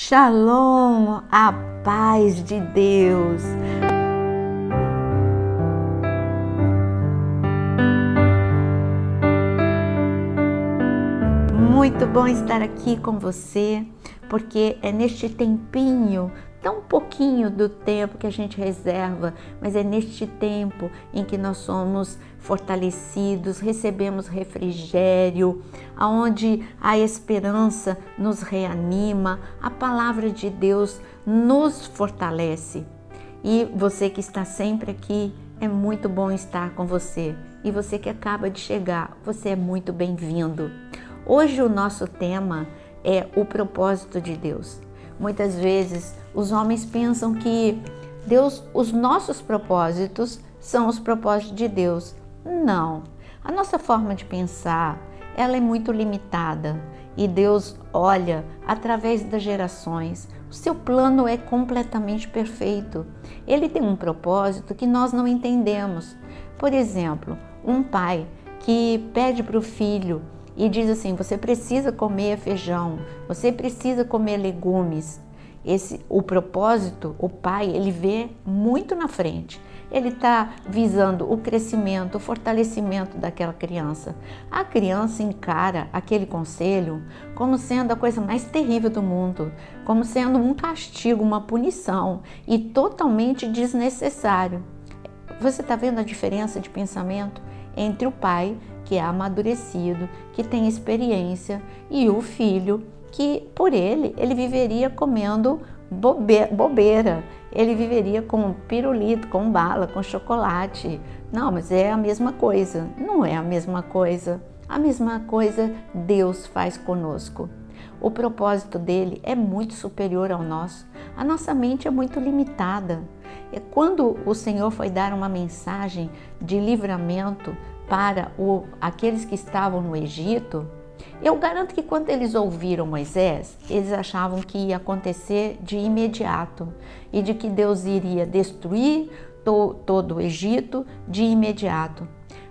Shalom, a paz de Deus. Muito bom estar aqui com você, porque é neste tempinho, tão pouquinho do tempo que a gente reserva, mas é neste tempo em que nós somos fortalecidos, recebemos refrigério, aonde a esperança nos reanima, a palavra de Deus nos fortalece. E você que está sempre aqui, é muito bom estar com você. E você que acaba de chegar, você é muito bem-vindo. Hoje o nosso tema é o propósito de Deus. Muitas vezes os homens pensam que os nossos propósitos são os propósitos de Deus. Não, a nossa forma de pensar, ela é muito limitada e Deus olha através das gerações. O seu plano é completamente perfeito. Ele tem um propósito que nós não entendemos. Por exemplo, um pai que pede para o filho e diz assim: você precisa comer feijão, você precisa comer legumes. O propósito, o pai, ele vê muito na frente. Ele está visando o crescimento, o fortalecimento daquela criança. A criança encara aquele conselho como sendo a coisa mais terrível do mundo, como sendo um castigo, uma punição e totalmente desnecessário. Você está vendo a diferença de pensamento entre o pai, que é amadurecido, que tem experiência, e o filho, que por ele viveria comendo bobeira, ele viveria com pirulito, com bala, com chocolate. Não, mas é a mesma coisa. Não é a mesma coisa. A mesma coisa Deus faz conosco. O propósito dele é muito superior ao nosso. A nossa mente é muito limitada. Quando o Senhor foi dar uma mensagem de livramento para aqueles que estavam no Egito, eu garanto que quando eles ouviram Moisés, eles achavam que ia acontecer de imediato e de que Deus iria destruir todo o Egito de imediato.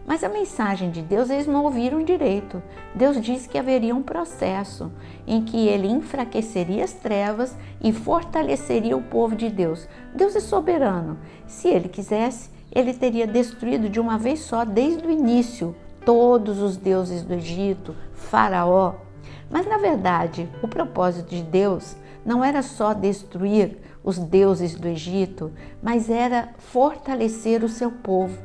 Mas a mensagem de Deus eles não ouviram direito. Deus disse que haveria um processo em que ele enfraqueceria as trevas e fortaleceria o povo de Deus. Deus é soberano. Se ele quisesse, ele teria destruído de uma vez só, desde o início, todos os deuses do Egito, Faraó. Mas, na verdade, o propósito de Deus não era só destruir os deuses do Egito, mas era fortalecer o seu povo.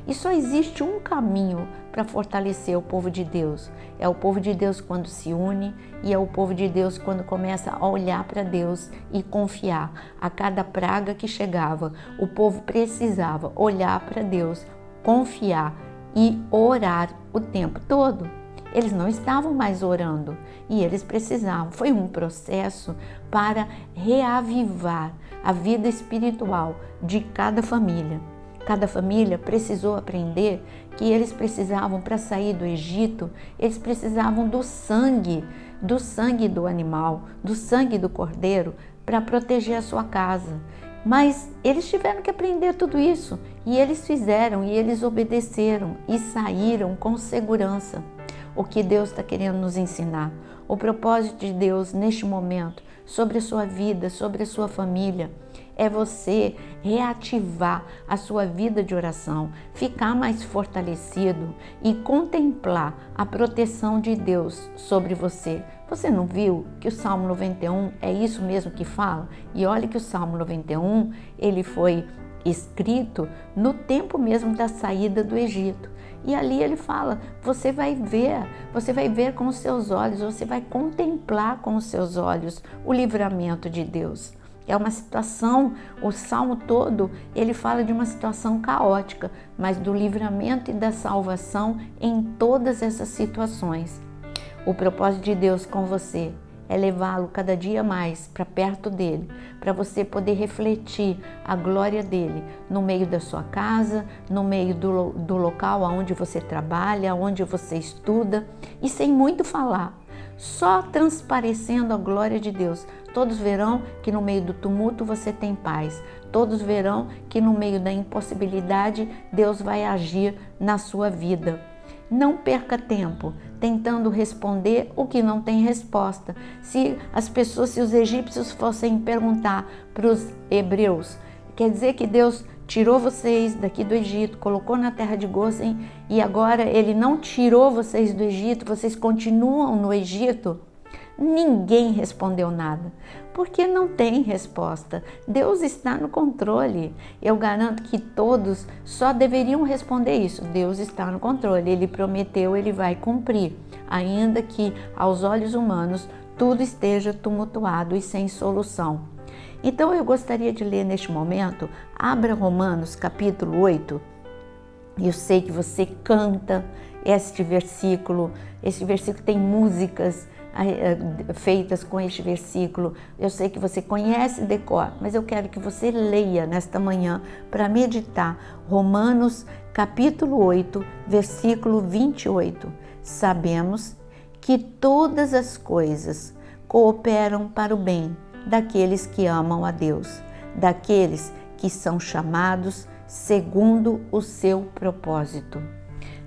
E só existe um caminho para fortalecer o povo de Deus. É o povo de Deus quando se une e é o povo de Deus quando começa a olhar para Deus e confiar. A cada praga que chegava, o povo precisava olhar para Deus, confiar e orar o tempo todo. Eles não estavam mais orando e eles precisavam. Foi um processo para reavivar a vida espiritual de cada família. Cada família precisou aprender que eles precisavam, para sair do Egito, eles precisavam do sangue do animal, do sangue do cordeiro, para proteger a sua casa. Mas eles tiveram que aprender tudo isso e eles fizeram e eles obedeceram e saíram com segurança. O que Deus está querendo nos ensinar, o propósito de Deus neste momento, sobre a sua vida, sobre a sua família, é você reativar a sua vida de oração, ficar mais fortalecido e contemplar a proteção de Deus sobre você. Você não viu que o Salmo 91 é isso mesmo que fala? E olha que o Salmo 91, ele foi escrito no tempo mesmo da saída do Egito. E ali ele fala, você vai ver com os seus olhos, você vai contemplar com os seus olhos o livramento de Deus. É uma situação, o Salmo todo, ele fala de uma situação caótica, mas do livramento e da salvação em todas essas situações. O propósito de Deus com você é levá-lo cada dia mais para perto dele, para você poder refletir a glória dele no meio da sua casa, no meio do local onde você trabalha, onde você estuda, e sem muito falar, só transparecendo a glória de Deus. Todos verão que no meio do tumulto você tem paz. Todos verão que no meio da impossibilidade Deus vai agir na sua vida. Não perca tempo tentando responder o que não tem resposta. Se os egípcios fossem perguntar para os hebreus, quer dizer que Deus tirou vocês daqui do Egito, colocou na terra de Gozem e agora Ele não tirou vocês do Egito, vocês continuam no Egito? Ninguém respondeu nada, porque não tem resposta. Deus está no controle. Eu garanto que todos só deveriam responder isso. Deus está no controle, Ele prometeu, Ele vai cumprir, ainda que aos olhos humanos tudo esteja tumultuado e sem solução. Então eu gostaria de ler neste momento, abra Romanos capítulo 8. Eu sei que você canta este versículo tem músicas feitas com este versículo. Eu sei que você conhece de cor, mas eu quero que você leia nesta manhã para meditar. Romanos capítulo 8, versículo 28. Sabemos que todas as coisas cooperam para o bem daqueles que amam a Deus, daqueles que são chamados segundo o seu propósito.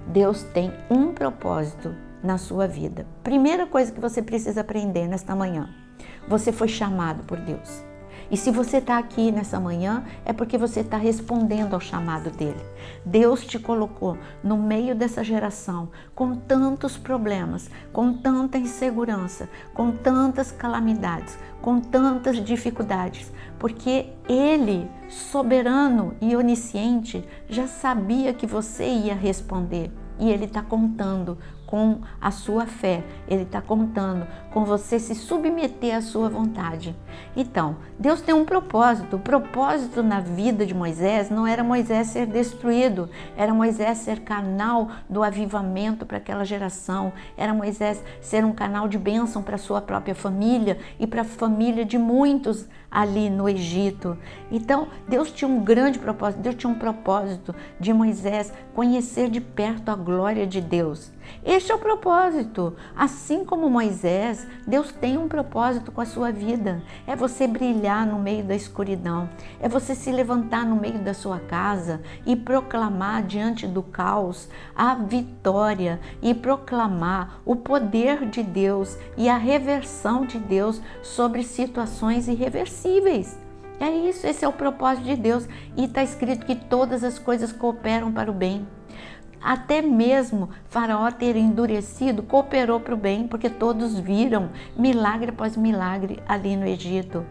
Deus tem um propósito na sua vida. Primeira coisa que você precisa aprender nesta manhã: você foi chamado por Deus. E se você está aqui nessa manhã, é porque você está respondendo ao chamado dele. Deus te colocou no meio dessa geração com tantos problemas, com tanta insegurança, com tantas calamidades, com tantas dificuldades, porque Ele, soberano e onisciente, já sabia que você ia responder. E Ele está contando com a sua fé, Ele está contando com você se submeter à sua vontade. Então, Deus tem um propósito. O propósito na vida de Moisés não era Moisés ser destruído, era Moisés ser canal do avivamento para aquela geração, era Moisés ser um canal de bênção para a sua própria família e para a família de muitos ali no Egito. Então, Deus tinha um grande propósito, Deus tinha um propósito de Moisés conhecer de perto a glória de Deus. Este é o propósito. Assim como Moisés, Deus tem um propósito com a sua vida. É você brilhar no meio da escuridão. É você se levantar no meio da sua casa e proclamar diante do caos a vitória e proclamar o poder de Deus e a reversão de Deus sobre situações irreversíveis. É isso, esse é o propósito de Deus. E está escrito que todas as coisas cooperam para o bem. Até mesmo Faraó ter endurecido cooperou para o bem, porque todos viram milagre após milagre ali no Egito.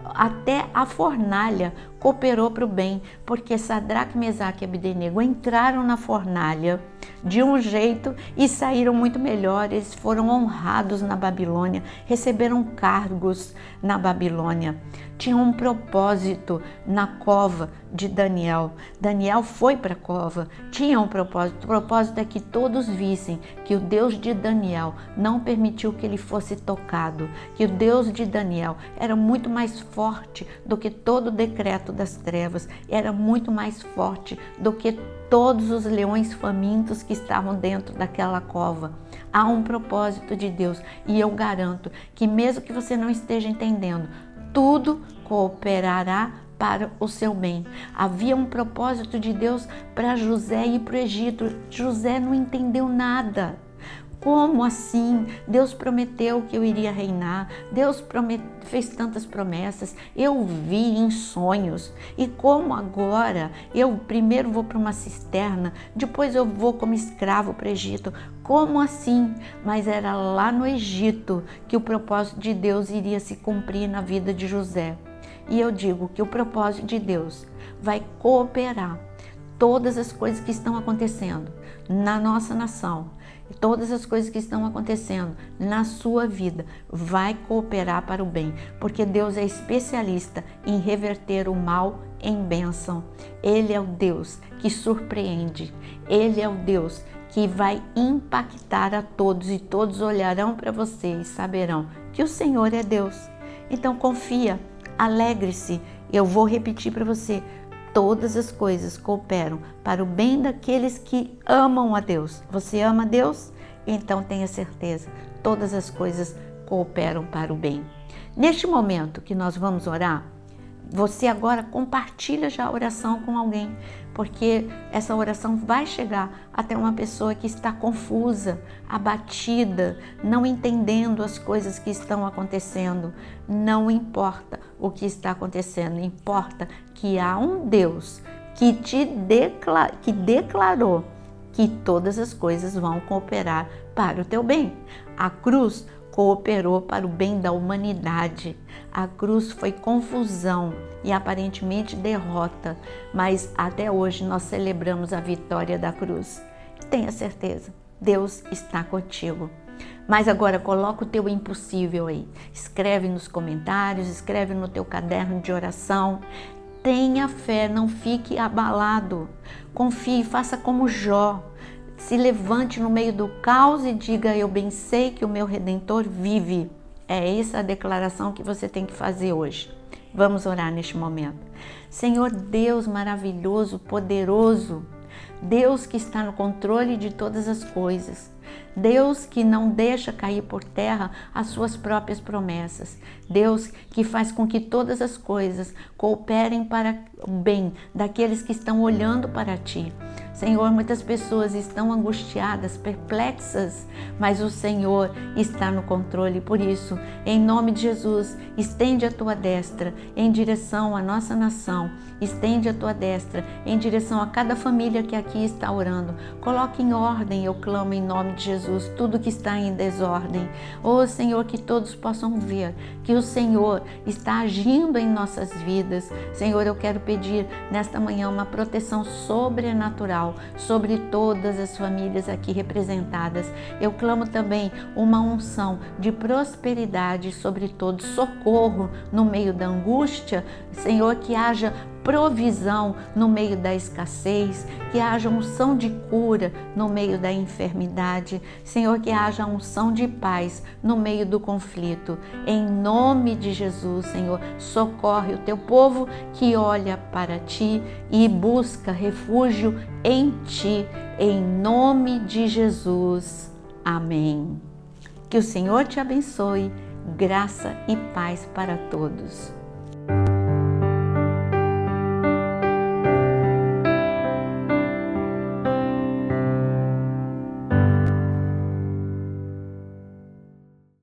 Até a fornalha cooperou para o bem, porque Sadraque, Mesaque e Abdenego entraram na fornalha de um jeito e saíram muito melhor. Eles foram honrados na Babilônia, receberam cargos na Babilônia. Tinha um propósito na cova de Daniel. Daniel foi para a cova, tinha um propósito. O propósito é que todos vissem que o Deus de Daniel não permitiu que ele fosse tocado, que o Deus de Daniel era muito mais forte do que todo o decreto das trevas, era muito mais forte do que todos os leões famintos que estavam dentro daquela cova. Há um propósito de Deus e eu garanto que mesmo que você não esteja entendendo, tudo cooperará para o seu bem. Havia um propósito de Deus para José ir para o Egito. José não entendeu nada. Como assim? Deus prometeu que eu iria reinar. Deus fez tantas promessas. Eu vi em sonhos. E como agora eu primeiro vou para uma cisterna, depois eu vou como escravo para o Egito? Como assim? Mas era lá no Egito que o propósito de Deus iria se cumprir na vida de José. E eu digo que o propósito de Deus vai cooperar todas as coisas que estão acontecendo na nossa nação, todas as coisas que estão acontecendo na sua vida, vai cooperar para o bem, porque Deus é especialista em reverter o mal em bênção. Ele é o Deus que surpreende, Ele é o Deus que vai impactar a todos e todos olharão para você e saberão que o Senhor é Deus. Então confia, alegre-se. Eu vou repetir para você: todas as coisas cooperam para o bem daqueles que amam a Deus. Você ama a Deus? Então tenha certeza, todas as coisas cooperam para o bem. Neste momento que nós vamos orar, Você agora compartilha já a oração com alguém, porque essa oração vai chegar até uma pessoa que está confusa, abatida, não entendendo as coisas que estão acontecendo. Não importa o que está acontecendo, importa que há um Deus que declarou que todas as coisas vão cooperar para o teu bem. A cruz cooperou para o bem da humanidade. A cruz foi confusão e aparentemente derrota, mas até hoje nós celebramos a vitória da cruz. Tenha certeza, Deus está contigo. Mas agora coloca o teu impossível aí. Escreve nos comentários, escreve no teu caderno de oração. Tenha fé, não fique abalado. Confie, faça como Jó. Se levante no meio do caos e diga: eu bem sei que o meu Redentor vive. É essa a declaração que você tem que fazer hoje. Vamos orar neste momento. Senhor Deus maravilhoso, poderoso, Deus que está no controle de todas as coisas, Deus que não deixa cair por terra as suas próprias promessas, Deus que faz com que todas as coisas cooperem para o bem daqueles que estão olhando para Ti. Senhor, muitas pessoas estão angustiadas, perplexas, mas o Senhor está no controle. Por isso, em nome de Jesus, estende a Tua destra em direção à nossa nação, estende a Tua destra em direção a cada família que aqui está orando. Coloque em ordem, eu clamo em nome de Jesus, tudo que está em desordem. Oh Senhor, que todos possam ver que o Senhor está agindo em nossas vidas. Senhor, eu quero pedir nesta manhã uma proteção sobrenatural sobre todas as famílias aqui representadas. Eu clamo também uma unção de prosperidade sobre todos, socorro no meio da angústia. Senhor, que haja provisão no meio da escassez, que haja unção de cura no meio da enfermidade. Senhor, que haja unção de paz no meio do conflito. Em nome de Jesus, Senhor, socorre o teu povo que olha para Ti e busca refúgio em Ti. Em nome de Jesus. Amém. Que o Senhor te abençoe. Graça e paz para todos.